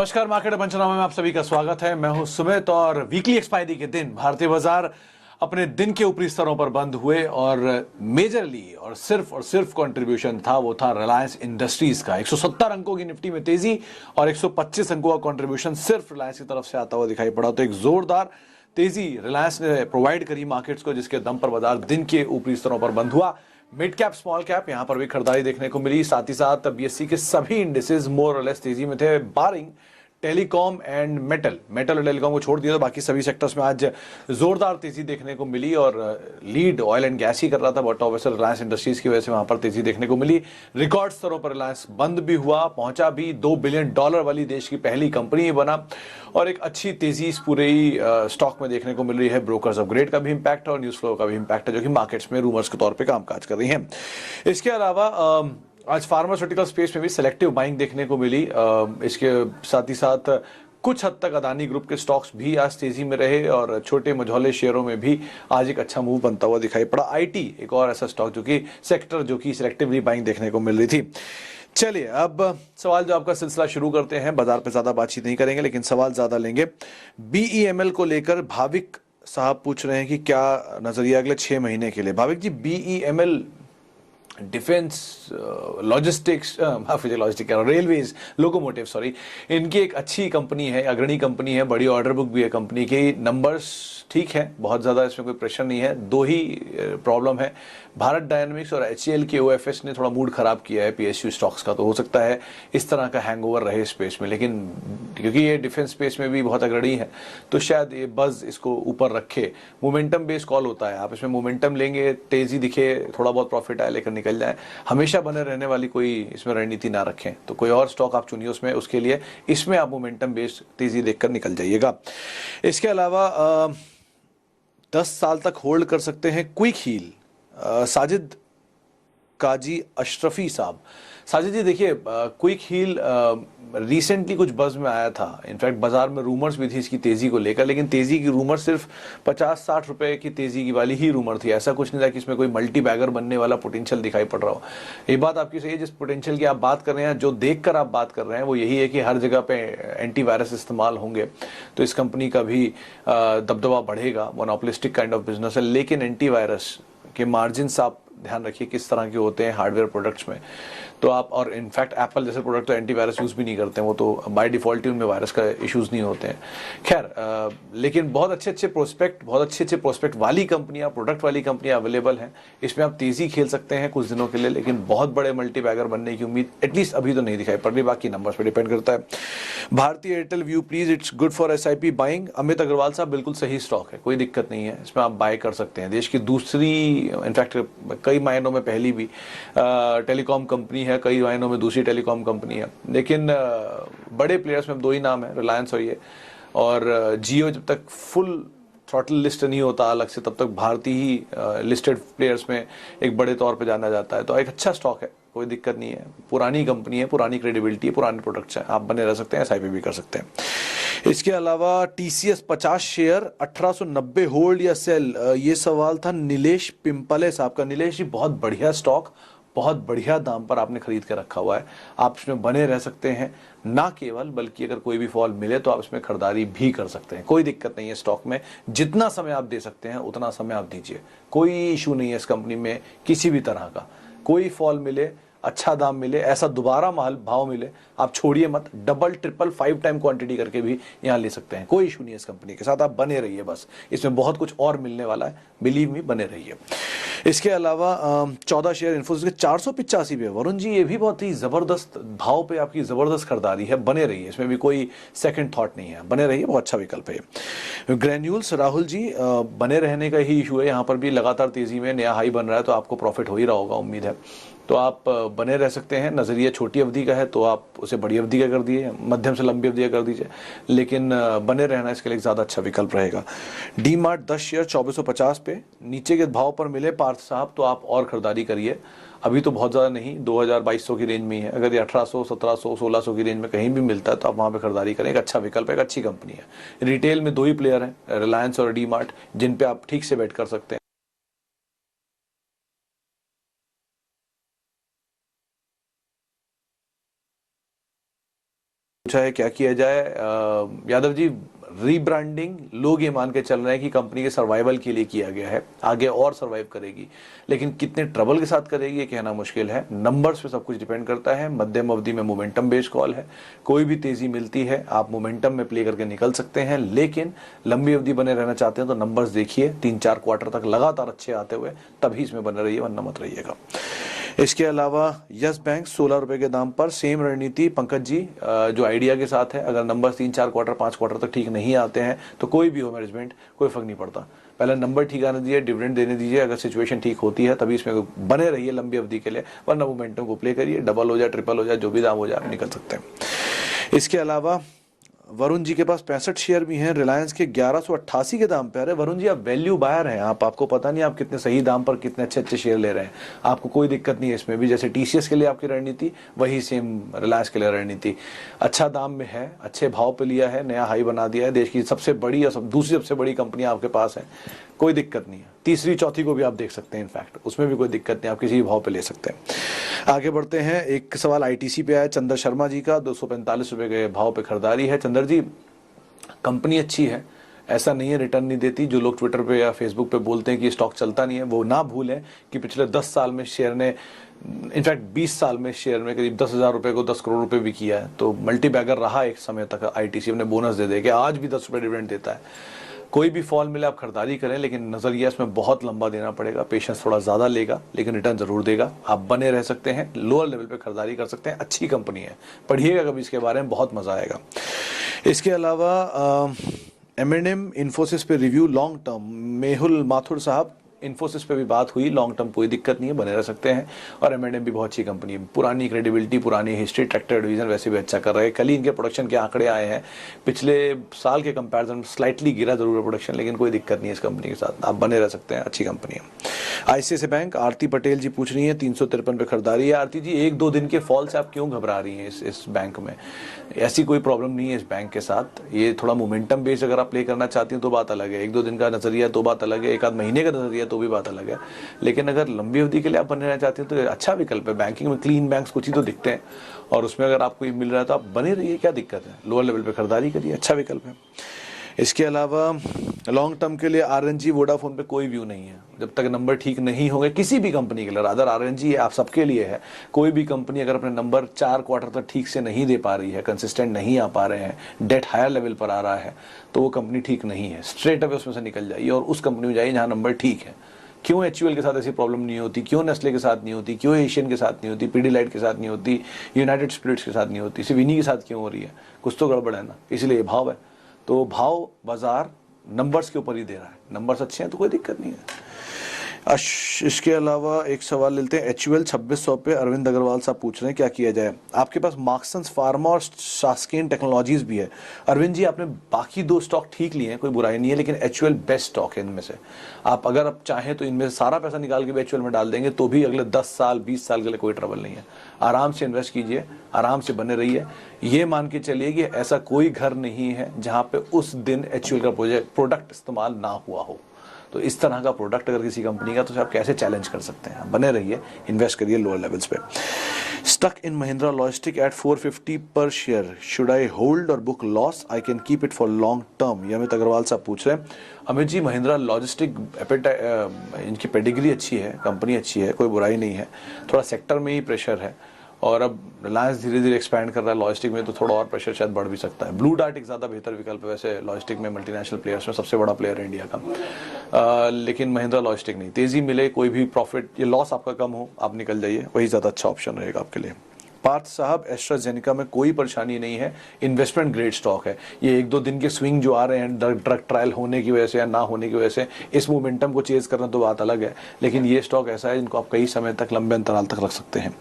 नमस्कार, मार्केट पंचनामा में आप सभी का स्वागत है। मैं हूं सुमित और वीकली एक्सपायरी के दिन भारतीय बाजार अपने दिन के ऊपरी स्तरों पर बंद हुए और मेजरली और सिर्फ कंट्रीब्यूशन था वो था रिलायंस इंडस्ट्रीज का। 170 अंकों की निफ्टी में तेजी और 125 अंकों का कंट्रीब्यूशन सिर्फ रिलायंस की तरफ से आता हुआ दिखाई पड़ा। तो एक जोरदार तेजी रिलायंस ने प्रोवाइड करी मार्केट्स को, जिसके दम पर बाजार दिन के ऊपरी स्तरों पर बंद हुआ। मिड कैप स्मॉल कैप यहां पर भी खरीदारी देखने को मिली। साथ ही साथ बीएसई के सभी इंडिसेस मोर और लेस तेजी में थे, बारिंग टेलीकॉम एंड मेटल और टेलीकॉम को छोड़ दिया तो बाकी सभी सेक्टर्स में आज जोरदार तेजी देखने को मिली। और लीड ऑयल एंड गैस ही कर रहा था, बट ऑब्वियसली रिलायंस इंडस्ट्रीज की वजह से वहां पर तेजी देखने को मिली। रिकॉर्ड स्तरों पर रिलायंस बंद भी हुआ, पहुंचा भी, $2 बिलियन वाली देश की पहली कंपनी बना। और एक अच्छी तेजी इस पूरे ही स्टॉक में देखने को मिल रही है। ब्रोकर्स अपग्रेड का भी इंपैक्ट है और न्यूज फ्लो का भी इंपैक्ट है, जो कि मार्केट्स में रूमर्स के तौर पर कामकाज कर रही है। इसके अलावा आज फार्मास्यूटिकल स्पेस में भी सेलेक्टिव बाइंग देखने को मिली। इसके साथ ही साथ कुछ हद तक अदानी ग्रुप के स्टॉक्स भी आज तेजी में रहे और छोटे मझौले शेयरों में भी आज एक अच्छा मूव बनता हुआ दिखाई पड़ा। आईटी एक और ऐसा स्टॉक जो कि सेलेक्टिवली बाइंग देखने को मिल रही थी। चलिए अब सवाल जवाब का सिलसिला शुरू करते हैं। बाजार पे ज्यादा बातचीत नहीं करेंगे, लेकिन सवाल ज्यादा लेंगे। बीईएमएल को लेकर भाविक साहब पूछ रहे हैं कि क्या नजरिया अगले 6 महीने के लिए। Bhavik ji, BEML defence, logistics, logistic railways, locomotive, sorry, इनकी एक अच्छी कंपनी है, अग्रणी कंपनी है, बड़ी ऑर्डर बुक भी है कंपनी की। नंबर्स ठीक है, बहुत ज़्यादा इसमें कोई प्रेशर नहीं है। दो ही प्रॉब्लम है, भारत डायनामिक्स और एचसीएल के ओएफएस ने थोड़ा मूड खराब किया है पीएसयू स्टॉक्स का। तो हो सकता है इस तरह का हैंगओवर रहे स्पेस में, लेकिन क्योंकि ये डिफेंस स्पेस में भी बहुत अग्रणी है तो शायद ये बज इसको ऊपर रखे। मोमेंटम बेस्ड कॉल होता है, आप इसमें मोमेंटम लेंगे, तेजी दिखे, थोड़ा बहुत प्रॉफिट आए लेकर निकल जाए। हमेशा बने रहने वाली कोई इसमें रणनीति ना रखें, तो कोई और स्टॉक आप चुनिए उसमें, उसके लिए इसमें आप मोमेंटम बेस्ड तेजी देखकर निकल जाइएगा। इसके अलावा 10 साल तक होल्ड कर सकते हैं क्विक हील, साजिद काजी अशरफी साहब। साजिद जी, देखिए, क्विक हील रिसेंटली कुछ बज़ में आया था। इनफैक्ट बाजार में रूमर्स भी थी इसकी तेजी को लेकर, लेकिन तेजी की रूमर सिर्फ 50-60 रुपए की तेजी की वाली ही रूमर थी। ऐसा कुछ नहीं था कि इसमें कोई मल्टी बैगर बनने वाला पोटेंशियल दिखाई पड़ रहा हो। ये बात आपकी सही है, जिस पोटेंशियल की आप बात कर रहे हैं, जो देखकर आप बात कर रहे हैं, वो यही है कि हर जगह पे एंटीवायरस इस्तेमाल होंगे तो इस कंपनी का भी दबदबा बढ़ेगा। मोनोपोलिस्टिक काइंड ऑफ बिजनेस है, लेकिन एंटीवायरस के मार्जिन आप ध्यान रखिए किस तरह के होते हैं हार्डवेयर प्रोडक्ट्स में। तो आप, और इनफैक्ट एप्पल जैसे प्रोडक्ट तो एंटीवायरस यूज भी नहीं करते हैं, वो तो बाय डिफॉल्ट ही उनमें वायरस का इश्यूज नहीं होते हैं। खैर, लेकिन बहुत अच्छे प्रोस्पेक्ट वाली कंपनियां, प्रोडक्ट वाली कंपनियां अवेलेबल हैं। इसमें आप तेजी खेल सकते हैं कुछ दिनों के लिए, लेकिन बहुत बड़े मल्टीबैगर बनने की उम्मीद एटलीस्ट अभी तो नहीं दिखाई पड़ रही। बाकी नंबर्स पर डिपेंड करता है। Bharti Airtel view please, it's good for SIP buying. Amit Agarwal साहब, बिल्कुल सही स्टॉक है, कोई दिक्कत नहीं है, इसमें आप बाय कर सकते हैं। देश की दूसरी, इनफैक्ट कई मायनों में पहली भी टेलीकॉम कंपनी है, कई मायनों में दूसरी टेलीकॉम कंपनी है। लेकिन बड़े प्लेयर्स में 2 ही नाम है, रिलायंस और ये। और जियो जब तक फुल थ्रॉटल लिस्ट नहीं होता अलग से, तब तक भारतीय ही लिस्टेड प्लेयर्स में एक बड़े तौर पे जाना जाता है। तो एक अच्छा स्टॉक है, कोई दिक्कत नहीं है। पुरानी कंपनी है, पुरानी क्रेडिबिलिटी है, पुराने प्रोडक्ट्स हैं, आप बने रह सकते हैं, एसआईपी भी कर सकते हैं। इसके अलावा टीसीएस 50 शेयर 1890 होल्ड या सेल, ये सवाल था नीलेश पिंपले साहब का। नीलेश जी, बहुत बढ़िया स्टॉक, बहुत बढ़िया दाम पर आपने खरीद के रखा हुआ है, आप इसमें बने रह सकते हैं। ना केवल, बल्कि अगर कोई भी फॉल मिले तो आप इसमें खरीदारी भी कर सकते हैं, कोई दिक्कत नहीं है। स्टॉक में जितना समय आप दे सकते हैं उतना समय आप दीजिए, कोई इशू नहीं है इस कंपनी में किसी भी तरह का। कोई फॉल मिले, अच्छा दाम मिले, ऐसा दोबारा महल भाव मिले, आप छोड़िए मत, डबल ट्रिपल 5 टाइम क्वांटिटी करके भी यहाँ ले सकते हैं, कोई इशू नहीं है इस कंपनी के साथ। आप बने रहिए, बस इसमें बहुत कुछ और मिलने वाला है, बिलीव मी, बने रहिए। इसके अलावा 14 शेयर इन्फोसिस के 485 पे। वरुण जी, ये भी बहुत ही जबरदस्त भाव पे आपकी जबरदस्त खरीदारी है, बने रहिए, इसमें भी कोई सेकंड थॉट नहीं है, बने रहिए, बहुत अच्छा विकल्प है। ग्रेन्यूल्स, राहुल जी, बने रहने का ही इशू है, यहाँ पर भी लगातार तेजी में नया हाई बन रहा है, तो आपको प्रॉफिट हो ही रहा होगा, उम्मीद है। तो आप बने रह सकते हैं। नजरिया छोटी अवधि का है तो आप उसे बड़ी अवधि का कर दिए, मध्यम से लंबी अवधि का कर दीजिए, लेकिन बने रहना इसके लिए ज़्यादा अच्छा विकल्प रहेगा। डी मार्ट 10 शेयर 2450 पे, नीचे के भाव पर मिले पार्थ साहब तो आप और खरीदारी करिए। अभी तो बहुत ज़्यादा नहीं, 2000-2200 की रेंज में ही है। अगर ये 1800, 1700, 1600 की रेंज में कहीं भी मिलता है तो आप वहाँ पे खरीदारी करें, एक अच्छा विकल्प है, एक अच्छी कंपनी है। रिटेल में 2 ही प्लेयर हैं, रिलायंस और डी मार्ट, जिन पे आप ठीक से बेट कर सकते हैं। पूछा है क्या किया जाए। यादव जी, रीब्रांडिंग लोग ये मान के चल रहे हैं कि कंपनी के सर्वाइवल के लिए किया गया है, आगे और सर्वाइव करेगी, लेकिन कितने ट्रबल के साथ करेगी ये कहना मुश्किल है। नंबर्स पे सब कुछ डिपेंड करता है। मध्यम अवधि में मोमेंटम बेस्ड कॉल है, कोई भी तेजी मिलती है आप मोमेंटम में प्ले करके निकल सकते हैं, लेकिन लंबी अवधि बने रहना चाहते हैं तो नंबर्स देखिए 3-4 क्वार्टर तक लगातार अच्छे आते हुए, तभी इसमें बने रहिए, वरना मत रहिएगा। इसके अलावा यस बैंक 16 रुपए के दाम पर, सेम रणनीति पंकज जी जो आइडिया के साथ है। अगर नंबर 3-4 क्वार्टर 5 क्वार्टर तक ठीक नहीं आते हैं तो कोई भी हो मैनेजमेंट, कोई फर्क नहीं पड़ता, पहले नंबर ठीक आने दीजिए, डिविडेंड देने दीजिए। अगर सिचुएशन ठीक होती है तभी इसमें बने रहिए लंबी अवधि के लिए, वरना मोमेंटम को प्ले करिए, डबल हो जाए ट्रिपल हो जाए जो भी दाम हो जाए आप निकल सकते हैं। इसके अलावा वरुण जी के पास 65 शेयर भी हैं रिलायंस के 1188 के दाम पे। अरे वरुण जी, आप वैल्यू बायर हैं, आपको पता नहीं आप कितने सही दाम पर कितने अच्छे अच्छे शेयर ले रहे हैं, आपको कोई दिक्कत नहीं है इसमें भी। जैसे टीसीएस के लिए आपकी रणनीति, वही सेम रिलायंस के लिए रणनीति। अच्छा दाम में है, अच्छे भाव पे लिया है, नया हाई बना दिया है, देश की सबसे बड़ी और दूसरी सबसे बड़ी कंपनी आपके पास है, कोई दिक्कत नहीं है। तीसरी चौथी को भी आप देख सकते हैं, इनफैक्ट उसमें भी कोई दिक्कत नहीं, आप किसी भी भाव पे ले सकते हैं। आगे बढ़ते हैं। एक सवाल आईटीसी पे आया चंद्र शर्मा जी का, 245 रुपए के भाव पे खरीदारी है। चंद्र जी, कंपनी अच्छी है, ऐसा नहीं है रिटर्न नहीं देती। जो लोग ट्विटर पे या फेसबुक पे बोलते हैं कि स्टॉक चलता नहीं है, वो ना भूलें कि पिछले 10 साल में शेयर ने, इनफैक्ट 20 साल में शेयर में करीब 10,000 रुपए को 10 करोड़ रुपए भी किया है। तो मल्टी बैगर रहा एक समय तक आईटीसी, अपने बोनस दे के आज भी 10 रुपए डिविडेंड देता है। कोई भी फॉल मिले आप खरीदारी करें, लेकिन नजरिया इसमें बहुत लंबा देना पड़ेगा, पेशेंस थोड़ा ज्यादा लेगा, लेकिन रिटर्न जरूर देगा। आप बने रह सकते हैं, लोअर लेवल पे खरीदारी कर सकते हैं, अच्छी कंपनी है, पढ़िएगा कभी इसके बारे में, बहुत मजा आएगा। इसके अलावा M&M इन्फोसिस पे review long term, Mehul Mathur साहब, इन्फोसिस पे भी बात हुई, लॉन्ग टर्म कोई दिक्कत नहीं है, बने रह सकते हैं। और M&M भी बहुत अच्छी कंपनी है, पुरानी क्रेडिबिलिटी, पुरानी हिस्ट्री, ट्रैक्टर डिवीजन वैसे भी अच्छा कर रहे हैं। कल ही इनके प्रोडक्शन के आंकड़े आए हैं, पिछले साल के कंपैरिजन में स्लाइटली गिरा जरूर है प्रोडक्शन, लेकिन कोई दिक्कत नहीं है इस कंपनी के साथ, आप बने रह सकते हैं, अच्छी कंपनी है। आईसीआईसीआई बैंक, आरती पटेल जी पूछ रही है 353 पे खरीदारी है। आरती जी, 1-2 दिन के फॉल से आप क्यों घबरा रही हैं इस बैंक में? ऐसी कोई प्रॉब्लम नहीं है इस बैंक के साथ। ये थोड़ा मोमेंटम बेस अगर आप प्ले करना चाहती हैं तो बात अलग है, 1-2 दिन का नजरिया तो बात अलग है, 1-आध महीने का नजरिया तो भी बात अलग है, लेकिन अगर लंबी अवधि के लिए आप बने रहना चाहते हैं तो अच्छा विकल्प है। बैंकिंग में क्लीन बैंक्स कुछ ही तो दिखते हैं, और उसमें अगर आपको मिल रहा है तो आप बने रहिए, क्या दिक्कत है, लोअर लेवल पे खरीदारी करिए, अच्छा विकल्प है। इसके अलावा लॉन्ग टर्म के लिए आरएनजी वोडाफोन पे कोई व्यू नहीं है, जब तक नंबर ठीक नहीं होंगे किसी भी कंपनी के लिए, रादर आरएनजी आप सबके लिए है। कोई भी कंपनी अगर अपने नंबर 4 क्वार्टर तक ठीक से नहीं दे पा रही है, कंसिस्टेंट नहीं आ पा रहे हैं, डेट हायर लेवल पर आ रहा है, तो वो कंपनी ठीक नहीं है, स्ट्रेट अवे उसमें से निकल जाइए और उस कंपनी में जाइए जहां नंबर ठीक है। क्यों HUL के साथ ऐसी प्रॉब्लम नहीं होती, क्यों नेस्ले के साथ नहीं होती, क्यों एशियन के साथ नहीं होती, पीडीलाइट के साथ नहीं होती, यूनाइटेड स्पिरिट्स के साथ नहीं होती, सिर्फ इन्हीं के साथ क्यों हो रही है? कुछ तो गड़बड़ है ना, इसलिए ये भाव है। तो भाव बाजार नंबर्स के ऊपर ही दे रहा है, नंबर्स अच्छे हैं तो कोई दिक्कत नहीं है। इसके अलावा एक सवाल लेते हैं, HUL 2600 पे अरविंद अग्रवाल साहब पूछ रहे हैं क्या किया जाए। आपके पास मार्क्संस फार्मा और शास्केन टेक्नोलॉजीज भी है। अरविंद जी, आपने बाकी 2 स्टॉक ठीक लिए हैं, कोई बुराई नहीं है, लेकिन HUL बेस्ट स्टॉक है इनमें से। आप अगर आप चाहें तो इनमें से सारा पैसा निकाल के भी HUL में डाल देंगे तो भी अगले 10 साल 20 साल के लिए कोई ट्रबल नहीं है। आराम से इन्वेस्ट कीजिए, आराम से बने रहिए। ये मान के चलिए कि ऐसा कोई घर नहीं है जहां पे उस दिन HUL का प्रोडक्ट इस्तेमाल ना हुआ हो। तो इस तरह का प्रोडक्ट अगर किसी कंपनी का, तो आप कैसे चैलेंज कर सकते हैं? बने रहिए, इन्वेस्ट करिए लोअर लेवल्स पे। Stuck in Mahindra logistic at 450 पर शेयर, शुड आई होल्ड और book loss? I can keep it for long term, ये अमित अग्रवाल साहब पूछ रहे हैं। अमित जी, महिंद्रा लॉजिस्टिक इनकी पेडिग्री अच्छी है, कंपनी अच्छी है, कोई बुराई नहीं है, थोड़ा सेक्टर में ही प्रेशर है, और अब रिलायंस धीरे धीरे एक्सपैंड कर रहा है लॉजिस्टिक में, तो थोड़ा और प्रेशर शायद बढ़ भी सकता है। ब्लू डार्ट एक ज़्यादा बेहतर विकल्प है वैसे लॉजिस्टिक में, मल्टीनेशनल प्लेयर्स में सबसे बड़ा प्लेयर है इंडिया का, लेकिन महिंद्रा लॉजिस्टिक नहीं। तेजी मिले, कोई भी प्रॉफिट या लॉस आपका कम हो, आप निकल जाइए, वही ज़्यादा अच्छा ऑप्शन रहेगा आपके लिए। पार्थ साहब, एस्ट्राजेनेका में कोई परेशानी नहीं है, इन्वेस्टमेंट ग्रेड स्टॉक है। ये 1-2 दिन के स्विंग जो आ रहे हैं ड्रग ट्रायल होने की वजह से या ना होने की वजह से, इस मोमेंटम को चेज करना तो बात अलग है, लेकिन ये स्टॉक ऐसा है जिनको आप कई समय तक, लंबे अंतराल तक रख सकते हैं।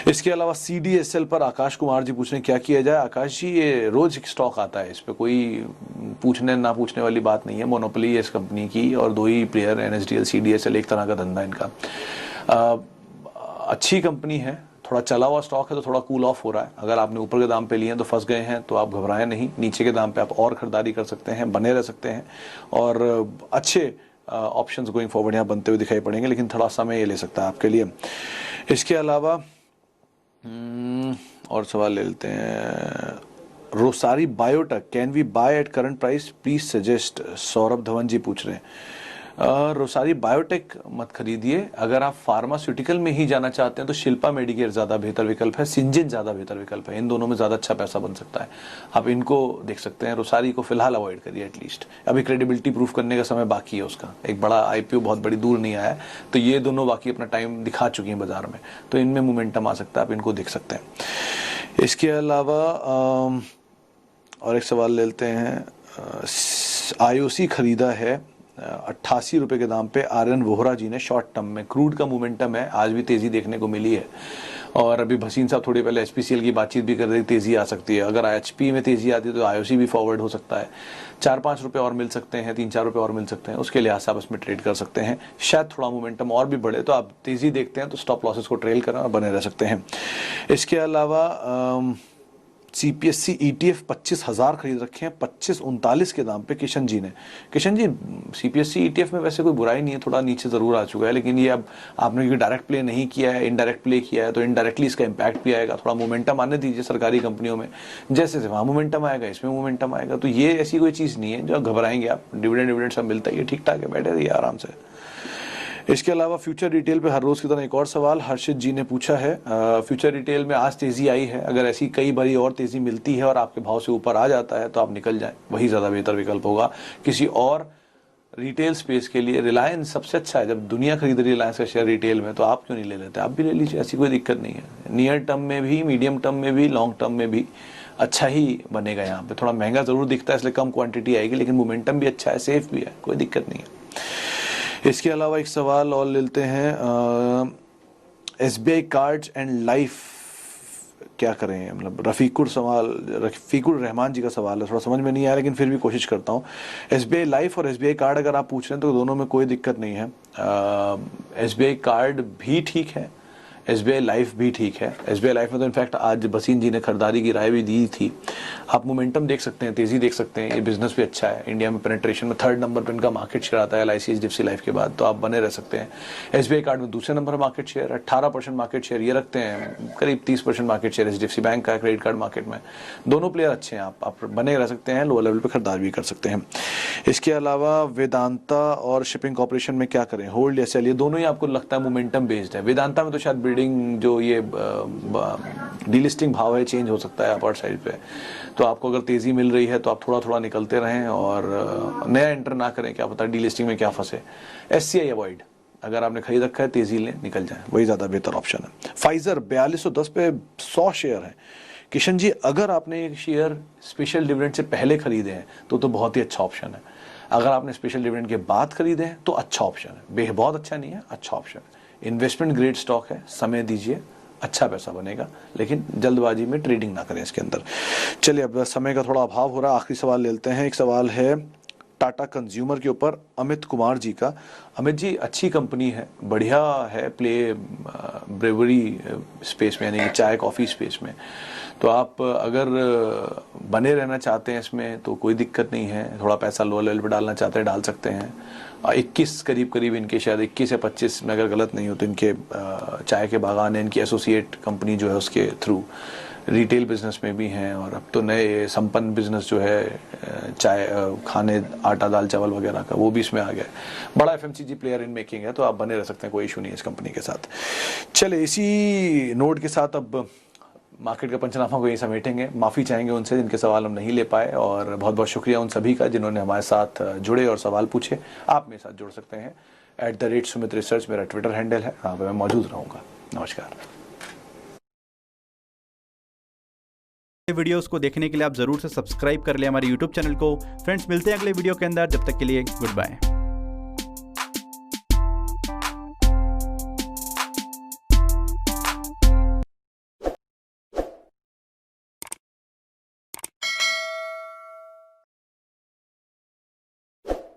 इसके अलावा CDSL पर आकाश कुमार जी पूछ रहे हैं क्या किया जाए। आकाश जी, ये रोज एक स्टॉक आता है, इस पर कोई पूछने ना पूछने वाली बात नहीं है, मोनोपोली है इस कंपनी की, और 2 ही प्लेयर, NSDL CDSL, एक तरह का धंधा इनका। अच्छी कंपनी है, थोड़ा चला हुआ स्टॉक है, तो थोड़ा कूल ऑफ हो रहा है। अगर आपने ऊपर के दाम पे लिए हैं तो फंस गए हैं, तो आप घबराएं नहीं, नीचे के दाम पे आप और खरीदारी कर सकते हैं, बने रह सकते हैं, और अच्छे ऑप्शंस गोइंग फॉरवर्ड यहाँ बनते हुए दिखाई पड़ेंगे, लेकिन थोड़ा समय ये ले सकता है आपके लिए। इसके अलावा और सवाल ले लेते हैं। Rosari biotech, can we buy at current price, please suggest, Saurabh Dhawan ji पूछ रहे हैं। रोसारी बायोटेक मत खरीदिए। अगर आप फार्मास्यूटिकल में ही जाना चाहते हैं तो शिल्पा मेडिकेयर ज़्यादा बेहतर विकल्प है, सिंजिन ज़्यादा बेहतर विकल्प है। इन दोनों में ज़्यादा अच्छा पैसा बन सकता है, आप इनको देख सकते हैं। रोसारी को फिलहाल अवॉइड करिए एटलीस्ट, अभी क्रेडिबिलिटी प्रूफ करने का समय बाकी है उसका, एक बड़ा आईपीओ बहुत बड़ी दूर नहीं आया है, तो ये दोनों बाकी अपना टाइम दिखा चुकी हैं बाजार में, तो इनमें मोमेंटम आ सकता है, आप इनको देख सकते हैं। इसके अलावा और एक सवाल लेते हैं। आईओसी खरीदा है 88 रुपये के दाम पे आर्यन वोहरा जी ने शॉर्ट टर्म में। क्रूड का मोमेंटम है, आज भी तेज़ी देखने को मिली है, और अभी भसीन साहब थोड़ी पहले एचपीसीएल की बातचीत भी कर रहे, तेज़ी आ सकती है। अगर एचपी में तेज़ी आती है तो आईओसी भी फॉरवर्ड हो सकता है, 4-5 रुपये और मिल सकते हैं, 3-4 रुपये और मिल सकते हैं, उसके लिहाज से आप इसमें ट्रेड कर सकते हैं। शायद थोड़ा मोमेंटम और भी बढ़े तो आप तेज़ी देखते हैं तो स्टॉप लॉसेस को ट्रेल करें और बने रह सकते हैं। इसके अलावा सीपीएससी ईटीएफ 25,000 खरीद रखे हैं 2539 के दाम पे किशन जी ने। किशन जी, सीपीएससी ईटीएफ में वैसे कोई बुराई नहीं है, थोड़ा नीचे ज़रूर आ चुका है, लेकिन ये अब आपने क्योंकि डायरेक्ट प्ले नहीं किया है, इनडायरेक्ट प्ले किया है, तो इनडायरेक्टली इसका इम्पैक्ट भी आएगा। थोड़ा मोमेंटम आने दीजिए सरकारी कंपनियों में, जैसे वहाँ मोमेंटम आएगा इसमें मोमेंटम आएगा, तो ये ऐसी कोई चीज़ नहीं है जो घबराएंगे आप। डिविडेंड सब मिलता है, ये ठीक ठाक है, बैठे रहिए आराम से। इसके अलावा फ्यूचर रिटेल पे हर रोज की तरह एक और सवाल हर्षित जी ने पूछा है। फ्यूचर रिटेल में आज तेजी आई है, अगर ऐसी कई बारी और तेजी मिलती है और आपके भाव से ऊपर आ जाता है तो आप निकल जाएं, वही ज़्यादा बेहतर विकल्प होगा। किसी और रिटेल स्पेस के लिए रिलायंस सबसे अच्छा है, जब दुनिया खरीद रही है रिलायंस का शेयर रिटेल में, तो आप क्यों नहीं ले लेते, आप भी ले लीजिए, ऐसी कोई दिक्कत नहीं है। नियर टर्म में भी, मीडियम टर्म में भी, लॉन्ग टर्म में भी अच्छा ही बनेगा। यहाँ पे थोड़ा महंगा ज़रूर दिखता है इसलिए कम क्वांटिटी आएगी, लेकिन मोमेंटम भी अच्छा है, सेफ भी है, कोई दिक्कत नहीं है। इसके अलावा एक सवाल और लेते हैं। एसबीआई कार्ड्स एंड लाइफ क्या करें, मतलब रफ़ीकुर रहमान जी का सवाल है, थोड़ा समझ में नहीं आया लेकिन फिर भी कोशिश करता हूँ। एसबीआई लाइफ और एसबीआई कार्ड अगर आप पूछ रहे हैं तो दोनों में कोई दिक्कत नहीं है। एसबीआई कार्ड भी ठीक है, एसबीआई लाइफ भी ठीक है। एसबीआई लाइफ में तो इनफैक्ट आज भसीन जी ने खरीदारी की राय भी दी थी। आप मोमेंटम देख सकते हैं, तेज़ी देख सकते हैं, ये बिजनेस भी अच्छा है। इंडिया में पेनिट्रेशन में 3rd नंबर पर इनका मार्केट शेयर आता है एलआईसी एचडीएफसी लाइफ के बाद, तो आप बने रह सकते हैं। एसबीआई कार्ड में दूसरे नंबर पर मार्केट शेयर 18% मार्केट शेयर ये रखते हैं, करीब 30% मार्केट शेयर एचडीएफसी बैंक का क्रेडिट कार्ड मार्केट में। दोनों प्लेयर अच्छे हैं, आप बने रह सकते हैं, लोअर लेवल पर खरीदारी भी कर सकते हैं। इसके अलावा वेदांता और शिपिंग कॉर्पोरेशन में क्या करें, होल्ड या सेल, ये दोनों ही आपको लगता है मोमेंटम बेस्ड है। वेदांता में तो शायद बिल्डिंग जो ये डीलिस्टिंग भाव है चेंज हो सकता है अपर साइड पे, तो आपको अगर तेजी मिल रही है तो आप थोड़ा थोड़ा निकलते रहें और नया एंटर ना करें, क्या पता डीलिस्टिंग में क्या फंसे। एससीआई अवॉइड, अगर आपने खरीद रखा है तेजी लें, निकल जाए, वही ज़्यादा बेहतर ऑप्शन है। फाइजर 4210 पे 100 शेयर है। किशन जी, अगर आपने एक शेयर स्पेशल डिविडेंड से पहले खरीदे हैं तो बहुत ही अच्छा ऑप्शन है। अगर आपने स्पेशल डिविडेंड के बाद खरीदे हैं तो अच्छा ऑप्शन है, बहुत अच्छा नहीं है, अच्छा ऑप्शन है। इन्वेस्टमेंट ग्रेड स्टॉक है, समय दीजिए, अच्छा पैसा बनेगा, लेकिन जल्दबाजी में ट्रेडिंग ना करें इसके अंदर। चलिए, अब समय का थोड़ा अभाव हो रहा है, आखिरी सवाल लेते हैं। एक सवाल है टाटा कंज्यूमर के ऊपर अमित कुमार जी का। अमित जी, अच्छी कंपनी है, बढ़िया है, प्ले ब्रेवरी स्पेस में, यानी कि चाय कॉफ़ी स्पेस में, तो आप अगर बने रहना चाहते हैं इसमें तो कोई दिक्कत नहीं है। थोड़ा पैसा लोअर लेवल पे डालना चाहते हैं, डाल सकते हैं। 21 करीब इनके, शायद 21 या 25 में अगर गलत नहीं हो तो इनके चाय के बागान है, इनकी एसोसिएट कंपनी जो है उसके थ्रू रिटेल बिजनेस में भी हैं, और अब तो नए संपन्न बिजनेस जो है चाय खाने आटा दाल चावल वगैरह का, वो भी इसमें आ गया है। बड़ा एफएमसीजी प्लेयर इन मेकिंग है, तो आप बने रह सकते हैं, कोई इशू नहीं है इस कंपनी के साथ। चले, इसी नोट के साथ अब मार्केट का पंचनामा को यही समेटेंगे। माफ़ी चाहेंगे उनसे जिनके सवाल हम नहीं ले पाए, और बहुत बहुत शुक्रिया उन सभी का जिन्होंने हमारे साथ जुड़े और सवाल पूछे। आप मेरे साथ जुड़ सकते हैं, @सुमित रिसर्च मेरा ट्विटर हैंडल है, वहाँ पर मैं मौजूद रहूँगा। नमस्कार। वीडियोस को देखने के लिए आप जरूर से सब्सक्राइब कर लें हमारे YouTube चैनल को। फ्रेंड्स, मिलते हैं अगले वीडियो के अंदर, जब तक के लिए गुड बाय।